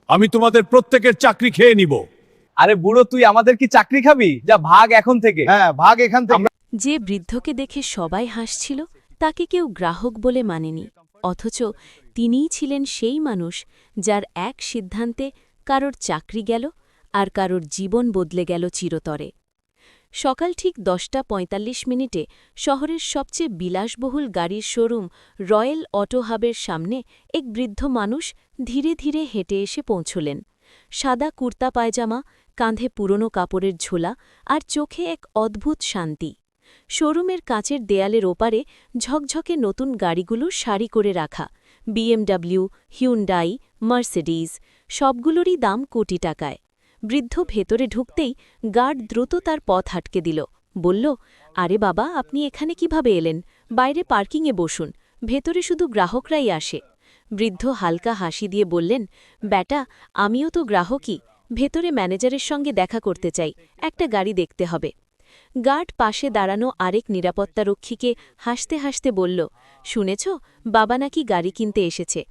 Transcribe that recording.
আমি তোমাদের প্রত্যেকের চাকরি খেয়ে নিব। আরে বুড়ো, তুই আমাদের কি চাকরি খাবি? যা ভাগ এখন থেকে। হ্যাঁ, ভাগ এখান থেকে। যে বৃদ্ধকে দেখে সবাই হাসছিল তাকে কেউ গ্রাহক বলে মানেনি, অথচ তিনিই ছিলেন সেই মানুষ যার এক সিদ্ধান্তে কারোর চাকরি গেল আর কারোর জীবন বদলে গেল চিরতরে। সকাল ঠিক 10:45 শহরের সবচেয়ে বিলাসবহুল গাড়ির শোরুম রয়্যাল অটো হাবের সামনে এক বৃদ্ধ মানুষ ধীরে ধীরে হেঁটে এসে পৌঁছলেন। সাদা কুর্তা পায়জামা, কাঁধে পুরনো কাপড়ের ঝোলা আর চোখে এক অদ্ভুত শান্তি। শোরুমের কাঁচের দেয়ালের ওপারে ঝকঝকে নতুন গাড়িগুলো সারি করে রাখা, বিএমডব্লিউ, হিউন্ডাই, মার্সিডিজ, সবগুলোরই দাম কোটি টাকায়। বৃদ্ধ ভেতরে ঢুকতেই গার্ড দ্রুত তার পথ আটকে দিল, বলল, আরে বাবা, আপনি এখানে কিভাবে এলেন? বাইরে পার্কিংয়ে বসুন, ভেতরে শুধু গ্রাহকরাই আসে। বৃদ্ধ হালকা হাসি দিয়ে বললেন, ব্যাটা, আমিও তো গ্রাহকই, ভেতরে ম্যানেজারের সঙ্গে দেখা করতে চাই, একটা গাড়ি দেখতে হবে। গার্ড পাশে দাঁড়ানো আরেক নিরাপত্তারক্ষীকে হাসতে হাসতে বলল, শুনেছ, বাবা নাকি গাড়ি কিনতে এসেছে,